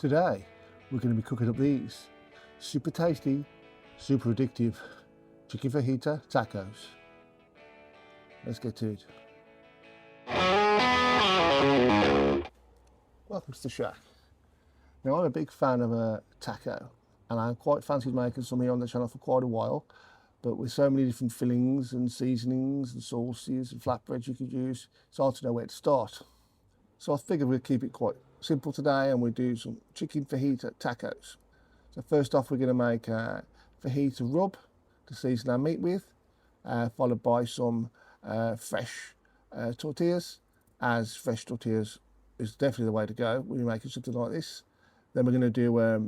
Today we're going to be cooking up these super tasty, super addictive chicken fajita tacos. Let's get to it. Welcome to the shack. Now I'm a big fan of a taco and I quite fancied making some here on the channel for quite a while, but with so many different fillings and seasonings and sauces and flatbreads you could use, it's hard to know where to start. So I figured we'd keep it quite simple today and we'll do some chicken fajita tacos. So first off we're going to make a fajita rub to season our meat with, followed by some fresh tortillas, as fresh tortillas is definitely the way to go when you're making something like this. Then we're going to do a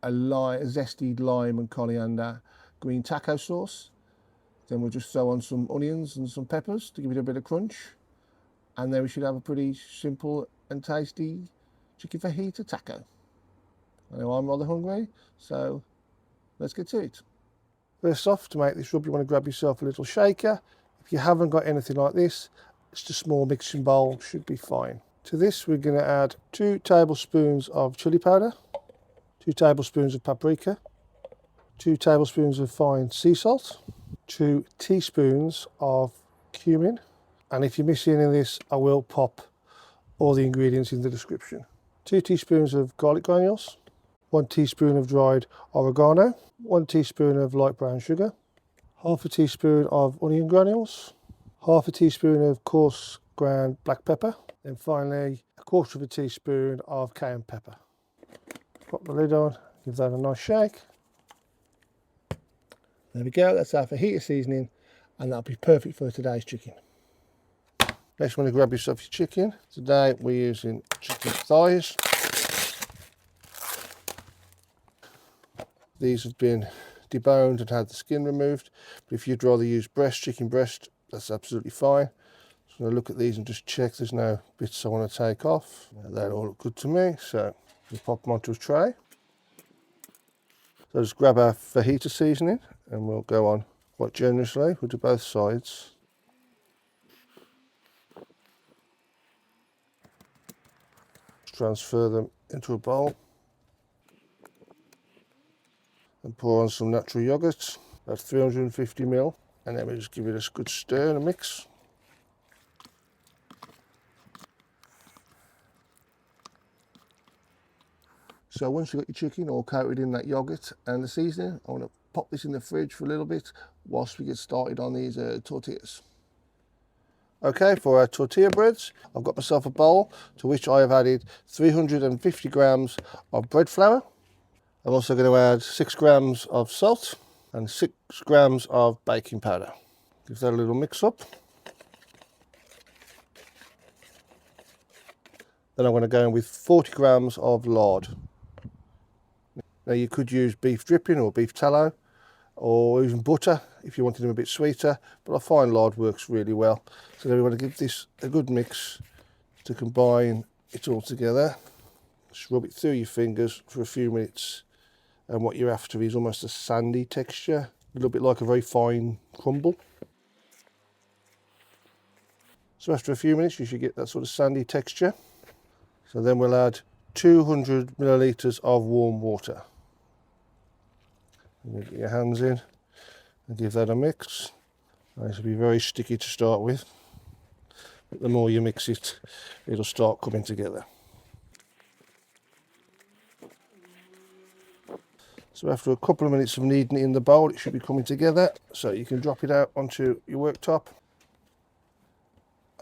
zesty lime and coriander green taco sauce. Then we'll just throw on some onions and some peppers to give it a bit of crunch. And then we should have a pretty simple and tasty chicken fajita taco. I know I'm rather hungry, so let's get to it. First off, to make this rub, you want to grab yourself a little shaker. If you haven't got anything like this, just a small mixing bowl should be fine. To this, we're going to add 2 tablespoons of chili powder, 2 tablespoons of paprika, 2 tablespoons of fine sea salt, 2 teaspoons of cumin. And if you miss any of this, I will pop all the ingredients in the description. 2 teaspoons of garlic granules, 1 teaspoon of dried oregano, 1 teaspoon of light brown sugar, half a teaspoon of onion granules, half a teaspoon of coarse ground black pepper, then finally a quarter of a teaspoon of cayenne pepper. Pop the lid on, give that a nice shake. There we go, that's our fajita seasoning and that'll be perfect for today's chicken. Next, you want to grab yourself your chicken. Today we're using chicken thighs. These have been deboned and had the skin removed, but if you'd rather use chicken breast, that's absolutely fine. So I'm going to look at these and just check there's no bits I want to take off. They all look good to me, so we'll pop them onto a tray. So just grab our fajita seasoning and we'll go on quite generously. We'll do both sides. Transfer them into a bowl and pour on some natural yogurt, about 350 ml, and then we just give it a good stir and a mix. So once you've got your chicken all coated in that yogurt and the seasoning, I want to pop this in the fridge for a little bit whilst we get started on these tortillas. Okay, for our tortilla breads, I've got myself a bowl to which I have added 350 grams of bread flour. I'm also going to add 6 grams of salt and 6 grams of baking powder. Give that a little mix up. Then I'm going to go in with 40 grams of lard. Now you could use beef dripping or beef tallow or even butter if you wanted them a bit sweeter, but I find lard works really well. So then we want to give this a good mix to combine it all together. Just rub it through your fingers for a few minutes, and what you're after is almost a sandy texture, a little bit like a very fine crumble. So after a few minutes you should get that sort of sandy texture. So then we'll add 200 millilitres of warm water. And you get your hands in and give that a mix. This will be very sticky to start with, but the more you mix it, it'll start coming together. So after a couple of minutes of kneading it in the bowl, it should be coming together, so you can drop it out onto your worktop.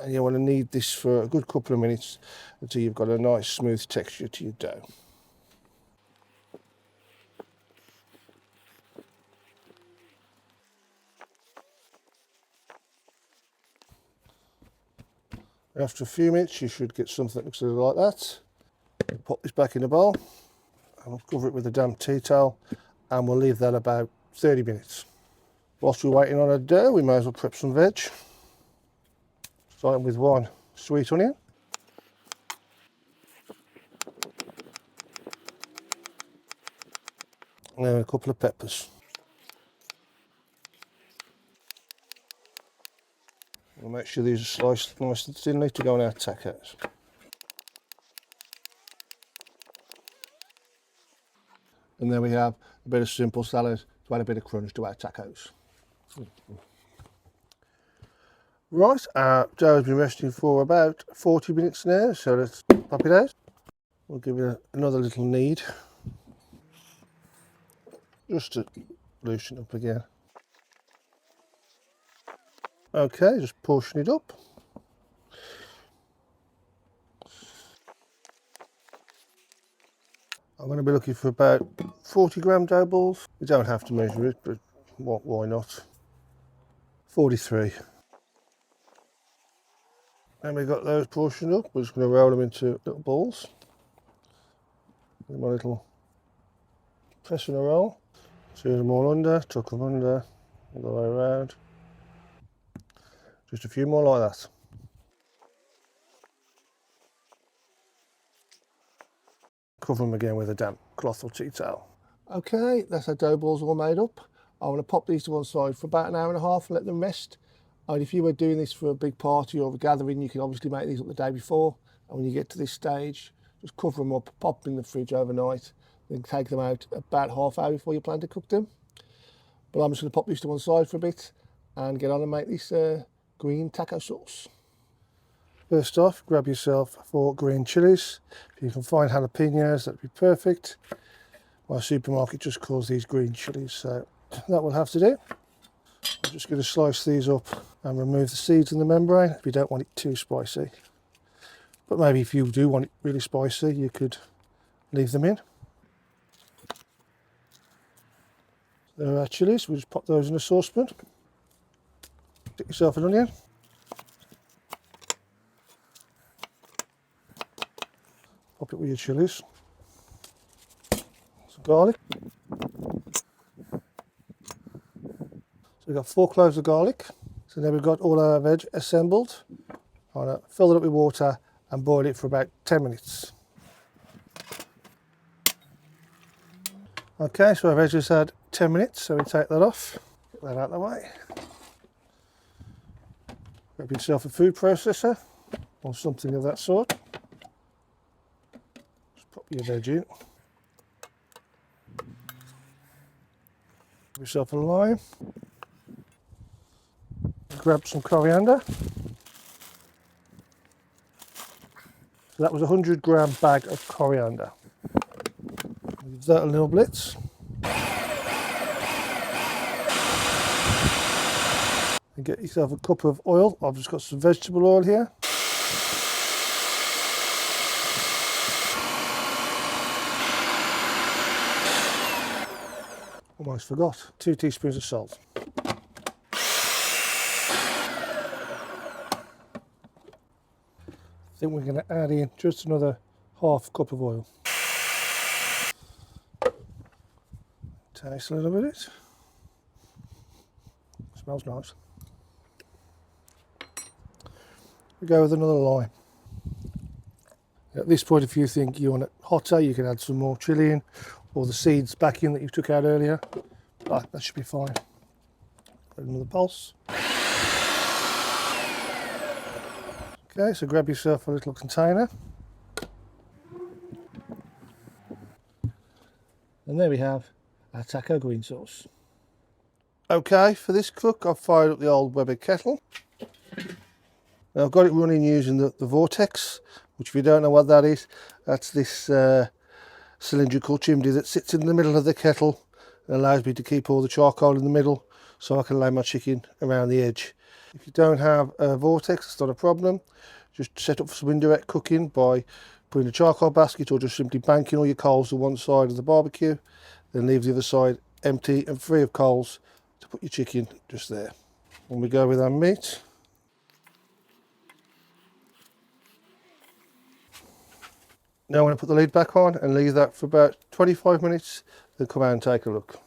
And you want to knead this for a good couple of minutes until you've got a nice smooth texture to your dough. After a few minutes you should get something that looks a little like that. Pop this back in the bowl and we'll cover it with a damp tea towel and we'll leave that about 30 minutes. Whilst we're waiting on our dough, we may as well prep some veg. Starting with 1 sweet onion, and then a couple of peppers. We'll make sure these are sliced nice and thinly to go on our tacos. And then we have a bit of simple salad to add a bit of crunch to our tacos. Right, our dough's been resting for about 40 minutes now, so let's pop it out. We'll give it another little knead, just to loosen up again. Okay, just portion it up. I'm going to be looking for about 40 gram dough balls. You don't have to measure it, but why not? 43. And we've got those portioned up. We're just going to roll them into little balls. With my little press and a roll. Screw them all under, tuck them under, all the way around. Just a few more like that. Cover them again with a damp cloth or tea towel. Okay, that's our dough balls all made up. I want to pop these to one side for about an hour and a half and let them rest. And if you were doing this for a big party or a gathering, you can obviously make these up the day before. And when you get to this stage, just cover them up, pop them in the fridge overnight, then take them out about half hour before you plan to cook them. But I'm just going to pop these to one side for a bit and get on and make this green taco sauce. First off, grab yourself 4 green chilies. If you can find jalapenos, that'd be perfect. My supermarket just calls these green chilies, so that will have to do. I'm just going to slice these up and remove the seeds and the membrane if you don't want it too spicy. But maybe if you do want it really spicy, you could leave them in. There are our chilies. We'll just pop those in a saucepan. Get yourself an onion. Pop it with your chilies. Some garlic. So we've got 4 cloves of garlic. So then we've got all our veg assembled. I'm going to fill it up with water and boil it for about 10 minutes. Okay, so our veg has had 10 minutes, so we take that off. Get that out of the way. Grab yourself a food processor or something of that sort. Just pop your veg in. Grab yourself a lime. Grab some coriander. So that was a 100 gram bag of coriander. Give that a little blitz. And get yourself a cup of oil. I've just got some vegetable oil here. Almost forgot. 2 teaspoons of salt. I think we're going to add in just another half cup of oil. Taste a little bit. Smells nice. We go with another lime. At this point, if you think you want it hotter, you can add some more chilli in, or the seeds back in that you took out earlier. But that should be fine. Add another pulse. Okay, so grab yourself a little container. And there we have our taco green sauce. Okay, for this cook, I've fired up the old Weber kettle. Now I've got it running using the Vortex, which if you don't know what that is, that's this cylindrical chimney that sits in the middle of the kettle and allows me to keep all the charcoal in the middle so I can lay my chicken around the edge. If you don't have a Vortex, it's not a problem. Just set up for some indirect cooking by putting a charcoal basket or just simply banking all your coals to one side of the barbecue, then leave the other side empty and free of coals to put your chicken just there. And we go with our meat. Now I'm going to put the lid back on and leave that for about 25 minutes, then come out and take a look.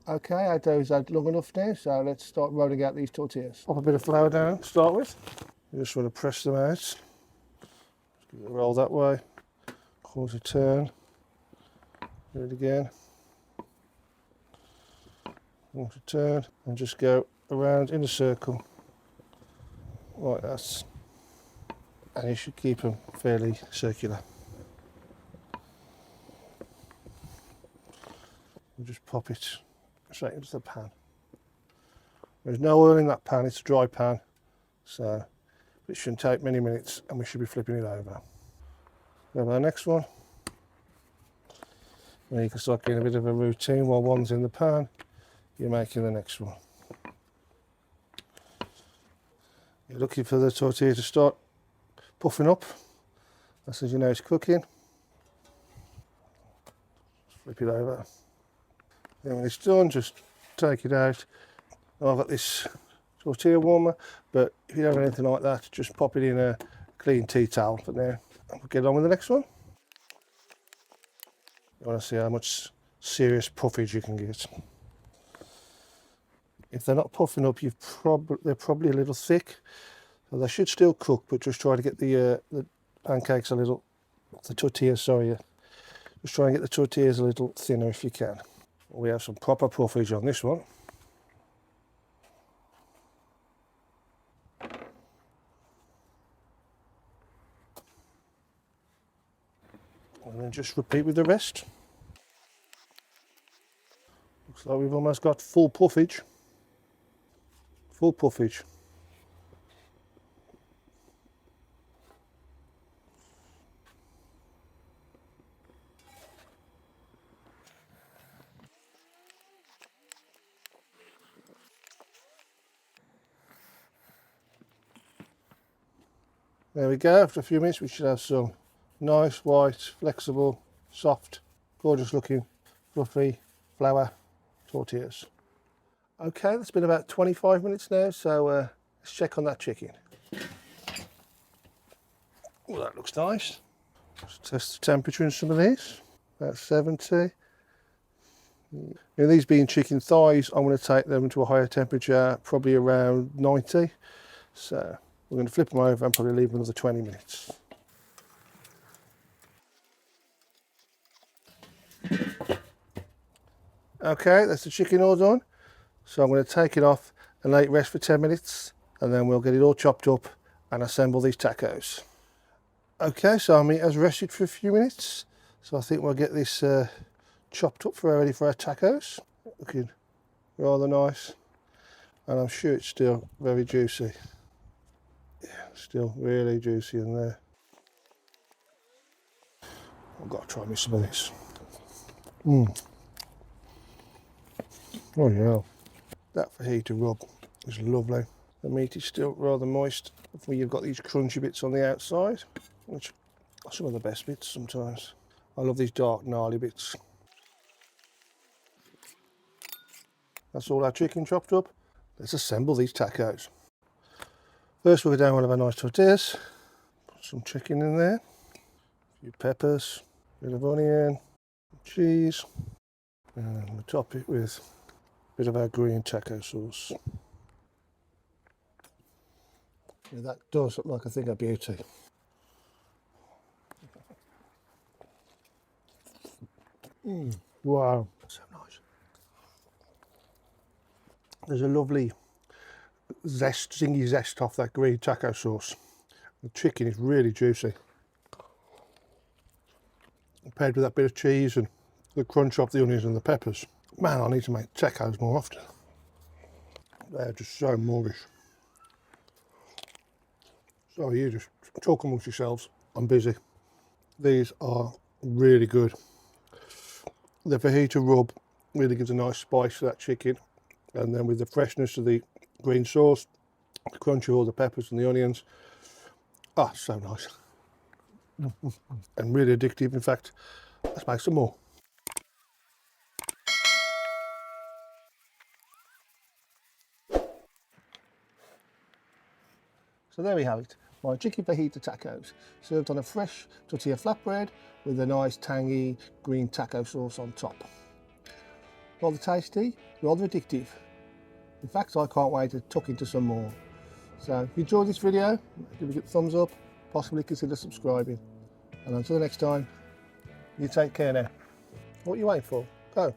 Okay, our dough's had long enough now, so let's start rolling out these tortillas. Pop a bit of flour down to start with. You just want to press them out. Just give it a roll that way. Quarter turn. Do it again. Quarter turn. And just go around in a circle. Like that. And you should keep them fairly circular. and just pop it straight into the pan. There's no oil in that pan, it's a dry pan, so it shouldn't take many minutes and we should be flipping it over. Grab our next one. Now you can start getting a bit of a routine while one's in the pan, you're making the next one. You're looking for the tortilla to start puffing up. That's as you know it's cooking. Flip it over. Then when it's done, just take it out. Now I've got this tortilla warmer, but if you don't have anything like that, just pop it in a clean tea towel for now. And we'll get on with the next one. You want to see how much serious puffage you can get. If they're not puffing up, they're probably a little thick. So they should still cook, but just try to get the pancakes a little, the tortillas, sorry. Just try and get the tortillas a little thinner if you can. We have some proper puffage on this one. And then just repeat with the rest. Looks like we've almost got full puffage. Full puffage. There we go, after a few minutes we should have some nice, white, flexible, soft, gorgeous looking, fluffy flour tortillas. Okay, that's been about 25 minutes now, so let's check on that chicken. Oh, that looks nice. Let's test the temperature in some of these. About 70. Now, these being chicken thighs, I'm going to take them to a higher temperature, probably around 90. So we're going to flip them over and probably leave them another 20 minutes. Okay, that's the chicken all done. So I'm going to take it off and let it rest for 10 minutes and then we'll get it all chopped up and assemble these tacos. Okay, so our meat has rested for a few minutes. So I think we'll get this chopped up ready for our tacos. Looking rather nice. And I'm sure it's still very juicy. Yeah, still really juicy in there. I've got to try me some of this. Oh yeah, that fajita rub is lovely. The meat is still rather moist before you've got these crunchy bits on the outside, which are some of the best bits sometimes. I love these dark, gnarly bits. That's all our chicken chopped up. Let's assemble these tacos. First we'll go down one of our nice tortillas. Put some chicken in there, a few peppers, a bit of onion, cheese, and we'll top it with a bit of our green taco sauce. Yeah, that does look like a thing of beauty. Wow, so nice. There's a lovely zest, zingy zest off that green taco sauce. The chicken is really juicy. Paired with that bit of cheese and the crunch off the onions and the peppers. Man, I need to make tacos more often. They're just so moorish. So you just talk amongst yourselves. I'm busy. These are really good. The fajita rub really gives a nice spice to that chicken. And then with the freshness of the green sauce, the crunch of all the peppers and the onions. Ah, so nice. And really addictive, in fact. Let's make some more. So there we have it, my chicken fajita tacos, served on a fresh tortilla flatbread with a nice tangy green taco sauce on top. Rather tasty, rather addictive. In fact, I can't wait to tuck into some more. So if you enjoyed this video, give it a thumbs up, possibly consider subscribing. And until the next time, you take care now. What are you waiting for? Go.